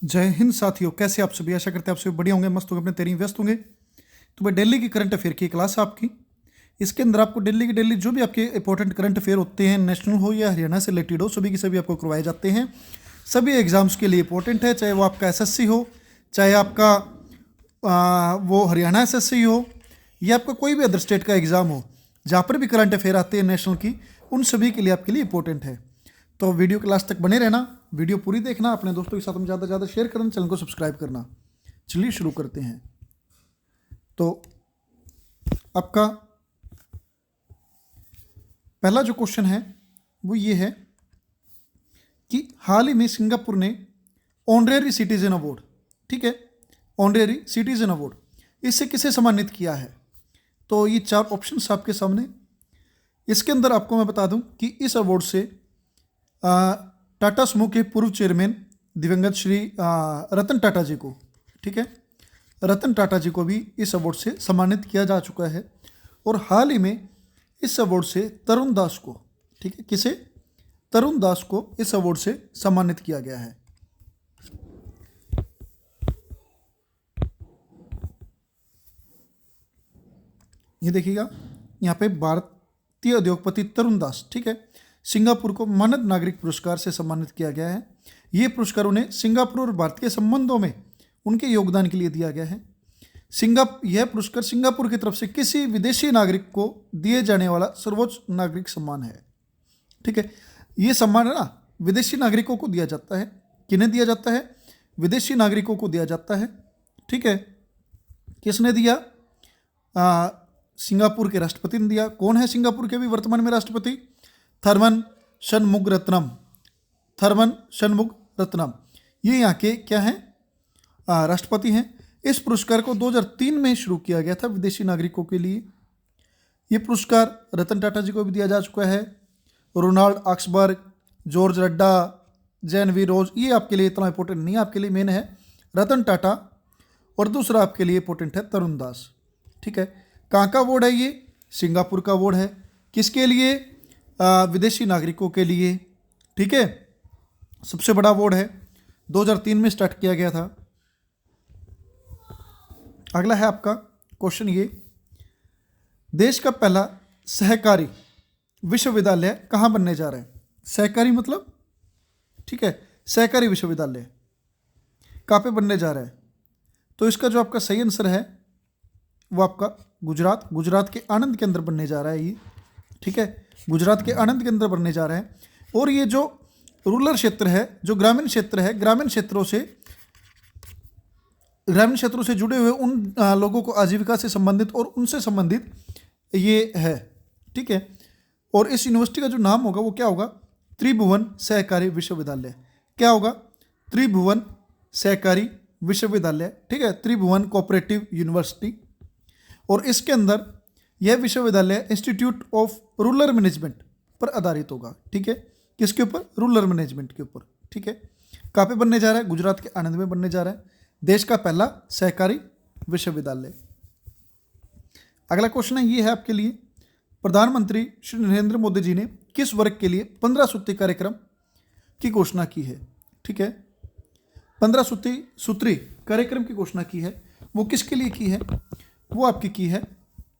जय हिंद साथियों, कैसे आप सभी? आशा करते हैं आप सभी बढ़िया होंगे, मस्त होंगे, अपने तैयारी में व्यस्त होंगे। तो भाई दिल्ली की करंट अफेयर की क्लास है आपकी। इसके अंदर आपको दिल्ली जो भी आपके इंपॉर्टेंट करंट अफेयर होते हैं, नेशनल हो या हरियाणा से रिलेटेड हो, सभी के सभी आपको करवाए जाते हैं। सभी एग्जाम्स के लिए इंपॉर्टेंट है, चाहे वो आपका एसएससी हो, चाहे आपका वो हरियाणा एसएससी हो, या आपका कोई भी अदर स्टेट का एग्जाम हो, जहाँ पर भी करंट अफेयर आते हैं नेशनल की, उन सभी के लिए आपके लिए इंपॉर्टेंट है। तो वीडियो के लास्ट तक बने रहना, वीडियो पूरी देखना, अपने दोस्तों के साथ में ज़्यादा से ज़्यादा शेयर करना, चैनल को सब्सक्राइब करना। चलिए शुरू करते हैं। तो आपका पहला जो क्वेश्चन है वो ये है कि हाल ही में सिंगापुर ने ऑनरेरी सिटीजन अवार्ड, ठीक है, ऑनरेरी सिटीजन अवार्ड, इससे किसे सम्मानित किया है? तो ये 4 ऑप्शंस आपके सामने। इसके अंदर आपको मैं बता दूं कि इस अवार्ड से टाटा समूह के पूर्व चेयरमैन दिवंगत श्री रतन टाटा जी को, ठीक है, रतन टाटा जी को भी इस अवार्ड से सम्मानित किया जा चुका है। और हाल ही में इस अवार्ड से तरुण दास को, ठीक है, किसे? तरुण दास को इस अवार्ड से सम्मानित किया गया है। ये देखिएगा, यहाँ पे भारतीय उद्योगपति तरुण दास, ठीक है, सिंगापुर को मानद नागरिक पुरस्कार से सम्मानित किया गया है। ये पुरस्कार उन्हें सिंगापुर और भारतीय संबंधों में उनके योगदान के लिए दिया गया है। यह पुरस्कार सिंगापुर की तरफ से किसी विदेशी नागरिक को दिए जाने वाला सर्वोच्च नागरिक सम्मान है, ठीक है। ये सम्मान है ना, विदेशी नागरिकों को दिया जाता है। किन्हें दिया जाता है? विदेशी नागरिकों को दिया जाता है, ठीक है। किसने दिया? सिंगापुर के राष्ट्रपति ने दिया। कौन है सिंगापुर के भी वर्तमान में राष्ट्रपति? थरमन शनमुगरत्नम, थरमन शनमुगरत्नम, ये यहाँ के क्या हैं? राष्ट्रपति हैं। इस पुरस्कार को 2003 में शुरू किया गया था विदेशी नागरिकों के लिए। ये पुरस्कार रतन टाटा जी को भी दिया जा चुका है। Ronald Augsburg, George रड्डा, Jain we रोज, ये आपके लिए इतना इंपॉर्टेंट नहीं है। आपके लिए मेन है रतन टाटा, और दूसरा आपके लिए इंपॉर्टेंट है तरुण दास, ठीक है। कहाँ का अवार्ड है ये? सिंगापुर का अवार्ड है। किसके लिए? विदेशी नागरिकों के लिए, ठीक है। सबसे बड़ा अवार्ड है, 2003 में स्टार्ट किया गया था। अगला है आपका क्वेश्चन ये, देश का पहला सहकारी विश्वविद्यालय कहाँ बनने जा रहा है? सहकारी मतलब, ठीक है, सहकारी विश्वविद्यालय कहाँ पे बनने जा रहा है? तो इसका जो आपका सही आंसर है वो आपका गुजरात के आनंद के अंदर बनने जा रहा है ये, ठीक है, गुजरात के आनंद के अंदर बनने जा रहा है। और ये जो रूरल क्षेत्र है, जो ग्रामीण क्षेत्र है, ग्रामीण क्षेत्रों से जुड़े हुए उन लोगों को आजीविका से संबंधित और उनसे संबंधित ये है, ठीक है। और इस यूनिवर्सिटी का जो नाम होगा वो क्या होगा? त्रिभुवन सहकारी विश्वविद्यालय। क्या होगा? त्रिभुवन सहकारी विश्वविद्यालय, ठीक है, त्रिभुवन कोऑपरेटिव यूनिवर्सिटी। और इसके अंदर यह विश्वविद्यालय इंस्टीट्यूट ऑफ रूरल मैनेजमेंट पर आधारित होगा, ठीक है। किसके ऊपर? रूरल मैनेजमेंट के ऊपर, ठीक है। कहाँ पे बनने जा रहा है? गुजरात के आनंद में बनने जा रहा है, देश का पहला सहकारी विश्वविद्यालय। अगला क्वेश्चन है, ये है आपके लिए, प्रधानमंत्री श्री नरेंद्र मोदी जी ने किस वर्ग के लिए 15 सूत्री कार्यक्रम की घोषणा की है? ठीक है, 15 सूत्री कार्यक्रम की घोषणा की है। वो किसके लिए की है? वो आपकी की है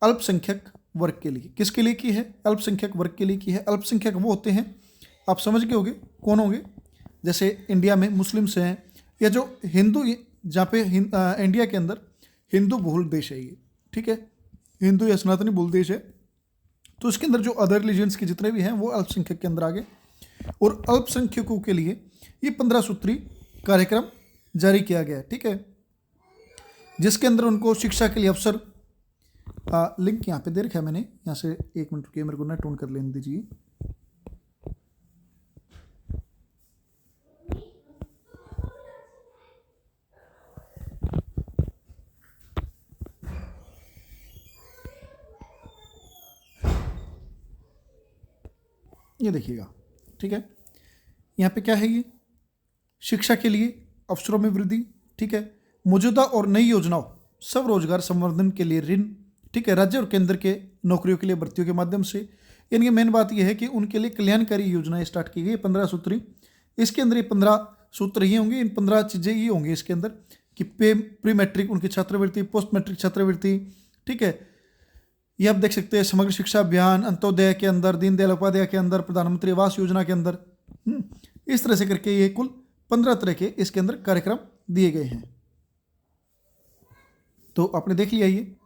अल्पसंख्यक वर्ग के लिए। किसके लिए की है? अल्पसंख्यक वर्ग के लिए की है। अल्पसंख्यक वो होते हैं, आप समझ गए होंगे कौन होंगे, जैसे इंडिया में मुस्लिम्स हैं, या जो हिंदू, जहाँ पे इंडिया के अंदर हिंदू बहुल देश है ये, ठीक है, हिंदू या सनातनी बहुल देश है, तो इसके अंदर जो अदर रिलीजन्स के जितने भी हैं वो अल्पसंख्यक के अंदर आ गए। और अल्पसंख्यकों के लिए ये 15 सूत्री कार्यक्रम जारी किया गया है, ठीक है, जिसके अंदर उनको शिक्षा के लिए अवसर, लिंक यहाँ पे दे रखा है मैंने, यहाँ से 1 मिनट रुकिए, मेरे को नेट ऑन कर लेने दीजिए। ये देखिएगा, ठीक है, यहाँ पे क्या है? ये शिक्षा के लिए अवसरों में वृद्धि, ठीक है, मौजूदा और नई योजनाओं, सब रोजगार संवर्धन के लिए ऋण, ठीक है, राज्य और केंद्र के नौकरियों के लिए भर्तियों के माध्यम से। इनकी मेन बात यह है कि उनके लिए कल्याणकारी योजनाएं स्टार्ट की गई 15 सूत्री। इसके अंदर ये 15 सूत्र ये होंगे, इन 15 चीज़ें ये होंगी इसके अंदर कि प्री मैट्रिक उनकी छात्रवृत्ति, पोस्ट मैट्रिक छात्रवृत्ति, ठीक है। ये आप देख सकते हैं समग्र शिक्षा अभियान, अंत्योदय के अंदर, दीनदयाल उपाध्याय के अंदर, प्रधानमंत्री आवास योजना के अंदर, इस तरह से करके ये कुल 15 तरह के इसके अंदर कार्यक्रम दिए गए हैं। तो आपने देख लिया ये।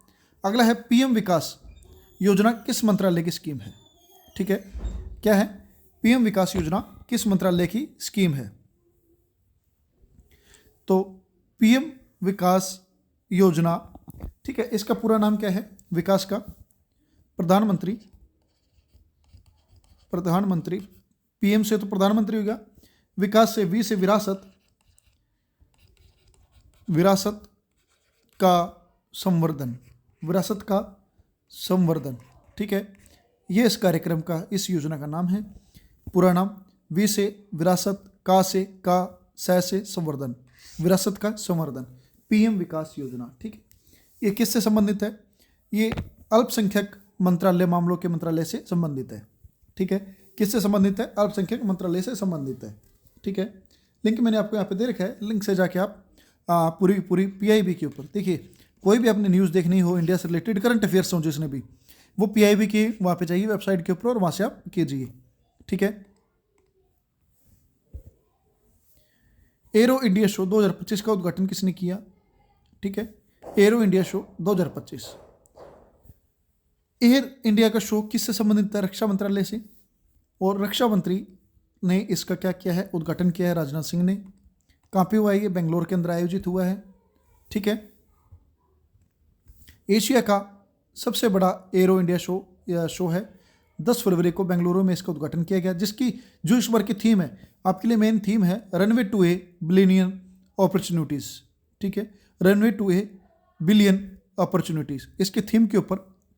अगला है पीएम विकास योजना किस मंत्रालय की स्कीम है, ठीक है। क्या है? पीएम विकास योजना किस मंत्रालय की स्कीम है? तो पीएम विकास योजना, ठीक है, इसका पूरा नाम क्या है? विकास का प्रधानमंत्री, पीएम से तो प्रधानमंत्री हो गया, विकास से वी से विरासत, विरासत का संवर्धन, विरासत का संवर्धन, ठीक है। ये इस कार्यक्रम का, इस योजना का नाम है। पूरा नाम वी से विरासत, का से का, से संवर्धन, विरासत का संवर्धन, पीएम विकास योजना, ठीक है। ये किससे संबंधित है? ये अल्पसंख्यक मंत्रालय मामलों के मंत्रालय से संबंधित है, ठीक है। किससे संबंधित है? अल्पसंख्यक मंत्रालय से संबंधित है, ठीक है। लिंक मैंने आपको यहाँ पे दे रखा है, लिंक से जाके आप पूरी पीआईबी के ऊपर देखिए, कोई भी आपने न्यूज़ देखनी हो इंडिया से रिलेटेड, करंट अफेयर्स हो जिसने भी, वो पीआईबी के वहाँ पे जाइए वेबसाइट के ऊपर और वहाँ से आप कीजिए, ठीक है। एरो इंडिया शो 2025 का उद्घाटन किसने किया? ठीक है, arrow India show 2025। Air India का शो किससे संबंधित है? रक्षा मंत्रालय से। और रक्षा मंत्री ने इसका क्या किया है? उद्घाटन किया है, राजनाथ सिंह ने। कहाँ पे हुआ है ये? बेंगलोर के अंदर आयोजित हुआ है, ठीक है। एशिया का सबसे बड़ा एरो इंडिया शो है, 10 फरवरी को बेंगलुरु में इसका उद्घाटन किया गया, जिसकी जो इस बार की थीम है, आपके लिए मेन थीम है runway to a billion opportunities, ठीक है। Runway to a billion opportunities, इसके थीम के ऊपर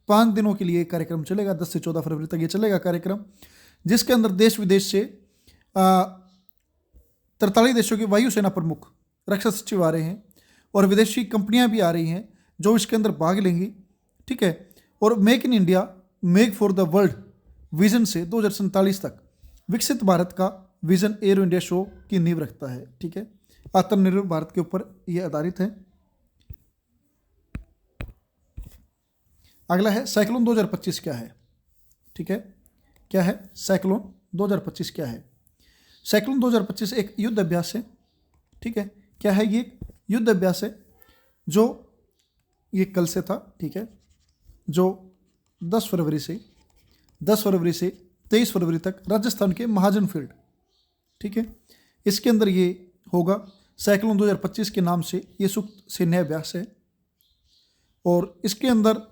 5 दिनों के लिए कार्यक्रम चलेगा, 10 से 14 फरवरी तक ये चलेगा कार्यक्रम, जिसके अंदर देश विदेश से 43 देशों के वायुसेना प्रमुख, रक्षा सचिव आ रहे हैं और विदेशी कंपनियां भी आ रही हैं जो इसके अंदर भाग लेंगी, ठीक है। और make in India, make for the world vision से 2047 तक विकसित भारत का विजन एरो इंडिया शो की नींव रखता है, ठीक है। आत्मनिर्भर भारत के ऊपर यह आधारित है। अगला है साइक्लोन 2025 क्या है, ठीक है। क्या है साइक्लोन 2025? क्या है साइक्लोन 2025? एक युद्ध अभ्यास है, ठीक है। क्या है ये? युद्ध अभ्यास है जो ये कल से था, ठीक है, जो 10 फरवरी से 23 फरवरी तक राजस्थान के महाजन फील्ड, ठीक है, इसके अंदर ये होगा। साइक्लोन 2025 के नाम से ये सुप्त सैन्य अभ्यास है और इसके अंदर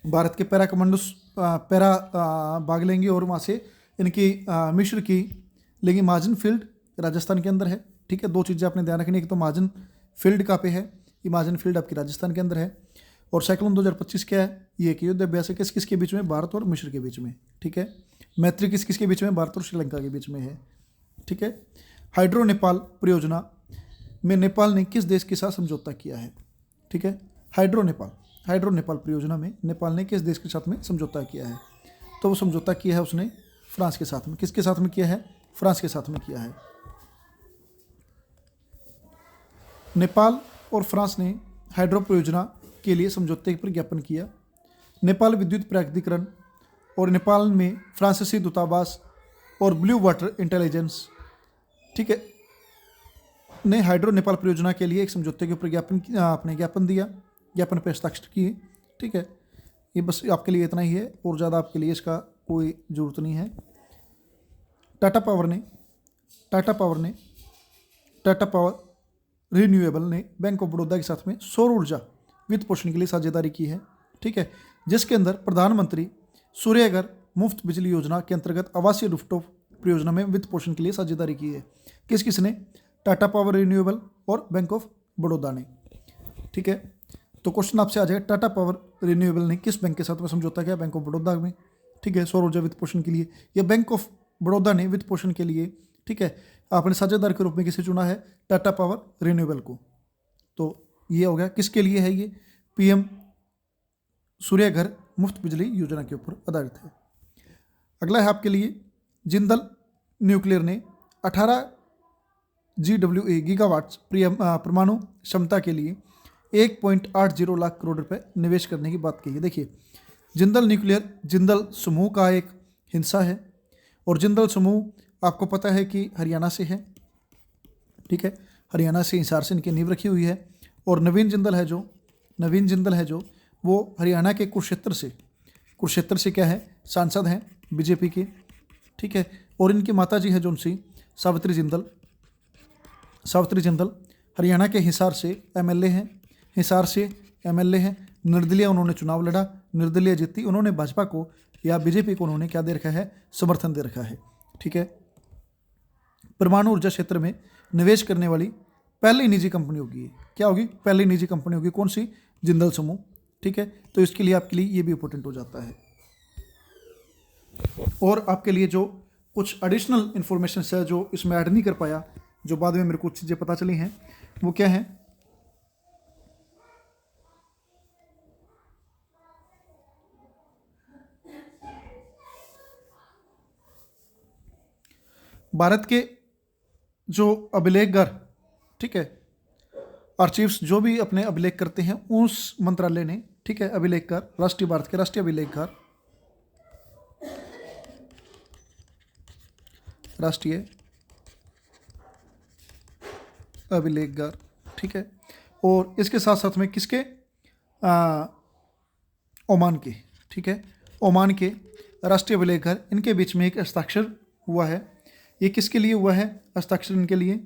भारत के पैरा कमांडोस भाग लेंगे और वहाँ से इनकी मिश्र की लेंगे। महाजन फील्ड राजस्थान के अंदर है, ठीक है। 2 चीज़ें आपने ध्यान रखनी है, एक तो महाजन फील्ड कहाँ पे है, ये महाजन फील्ड आपकी राजस्थान के अंदर है। और साइक्लोन 2025 क्या है? ये एक युद्ध अभ्यास है, किस किस के बीच में? भारत और मिस्र के बीच में, ठीक है। मैत्री किस किस के बीच में? भारत और श्रीलंका के बीच में है, ठीक है। हाइड्रो नेपाल परियोजना में नेपाल ने किस देश के साथ समझौता किया है, ठीक है। हाइड्रो नेपाल परियोजना में नेपाल ने किस देश के साथ में समझौता किया है? तो वो समझौता किया है उसने फ्रांस के साथ में। किसके साथ में किया है? फ्रांस के साथ में किया है। नेपाल और फ्रांस ने हाइड्रो परियोजना के लिए समझौते पर ज्ञापन किया। नेपाल विद्युत प्राधिकरण और नेपाल में फ्रांसीसी दूतावास और ब्लू वाटर इंटेलिजेंस, ठीक है, ने हाइड्रो नेपाल परियोजना के लिए एक समझौते के ऊपर ज्ञापन दिया, ज्ञापन पर हस्ताक्षर किए, ठीक है। ये बस आपके लिए इतना ही है और ज़्यादा आपके लिए इसका कोई ज़रूरत नहीं है। टाटा पावर रिन्यूएबल ने बैंक ऑफ बड़ौदा के साथ में सौर ऊर्जा वित्त पोषण के लिए साझेदारी की है, ठीक है, जिसके अंदर प्रधानमंत्री सूर्यघर मुफ्त बिजली योजना के अंतर्गत आवासीय रूफटॉप परियोजना में वित्त पोषण के लिए साझेदारी की है। किस किस ने? टाटा पावर रिन्यूएबल और बैंक ऑफ बड़ौदा ने, ठीक है। तो क्वेश्चन आपसे आ जाएगा, टाटा पावर रिन्यूएबल ने किस बैंक के साथ में समझौता किया? बैंक ऑफ बड़ौदा में, ठीक है, सौर ऊर्जा वित्त पोषण के लिए। या बैंक ऑफ बड़ौदा ने वित्त पोषण के लिए, ठीक है, आपने साझेदार के रूप में किसे चुना है? टाटा पावर रिन्यूएबल को। तो ये हो गया किसके लिए है? ये पीएम सूर्यघर मुफ्त बिजली योजना के ऊपर आधारित है। अगला है आपके लिए, जिंदल न्यूक्लियर ने 18 GWA गीगावाट्स परमाणु क्षमता के लिए 1.80 लाख करोड़ रुपए निवेश करने की बात कही है। देखिए, जिंदल न्यूक्लियर जिंदल समूह का एक हिस्सा है और जिंदल समूह आपको पता है कि हरियाणा से है, ठीक है, हरियाणा से हिसार से इनकी नींव रखी हुई है। और नवीन जिंदल है जो वो हरियाणा के कुरुक्षेत्र से क्या है, सांसद हैं बीजेपी के, ठीक है। और इनकी माता जी है जो उनसी सावित्री जिंदल हरियाणा के हिसार से एमएलए हैं। निर्दलीय उन्होंने चुनाव लड़ा, निर्दलीय जीती। उन्होंने भाजपा को या बीजेपी को उन्होंने क्या दे रखा है, समर्थन दे रखा है, ठीक है। परमाणु ऊर्जा क्षेत्र में निवेश करने वाली पहली निजी कंपनी होगी। क्या होगी? पहली निजी कंपनी होगी। कौन सी? जिंदल समूह, ठीक है। तो इसके लिए आपके लिए ये भी इंपॉर्टेंट हो जाता है। और आपके लिए जो कुछ एडिशनल इंफॉर्मेशन है जो इसमें ऐड नहीं कर पाया, जो बाद में मेरे को कुछ चीज़ें पता चली हैं, वो क्या है? भारत के जो अभिलेखगार, ठीक है, आर्चीव्स जो भी अपने अभिलेख करते हैं उस मंत्रालय ने, ठीक है, अभिलेखगार, भारत के राष्ट्रीय अभिलेखगार, ठीक है। और इसके साथ साथ में किसके? ओमान के, ठीक है, ओमान के राष्ट्रीय अभिलेखगार, इनके बीच में एक हस्ताक्षर हुआ है। ये किसके लिए हुआ है हस्ताक्षर? इनके लिए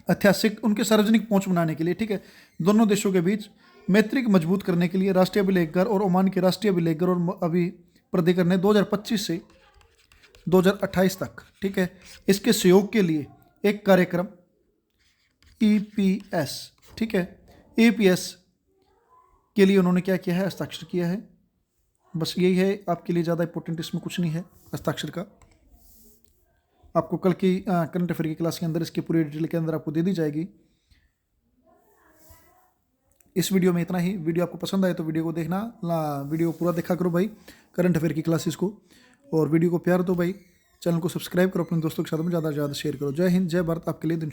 ऐतिहासिक उनके सार्वजनिक पहुंच बनाने के लिए, ठीक है। दोनों देशों के बीच मैत्री को मजबूत करने के लिए राष्ट्रीय अभिलेखगार और ओमान के राष्ट्रीय अभिलेखगार और अभी प्राधिकरण ने 2025 से 2028 तक, ठीक है, इसके सहयोग के लिए एक कार्यक्रम EPS, ठीक है, EPS के लिए उन्होंने क्या किया है? हस्ताक्षर किया है। बस यही है आपके लिए, ज़्यादा इंपॉर्टेंट इसमें कुछ नहीं है हस्ताक्षर का। आपको कल की करंट अफेयर की क्लास के अंदर इसकी पूरी डिटेल के अंदर आपको दे दी जाएगी। इस वीडियो में इतना ही। वीडियो आपको पसंद आए तो वीडियो को देखना, वीडियो पूरा देखा करो भाई, करंट अफेयर की क्लासेस को, और वीडियो को प्यार दो भाई। चैनल को सब्सक्राइब करो, अपने दोस्तों के साथ में ज़्यादा से ज़्यादा शेयर करो। जय हिंद, जय भारत। आपके लिए दिन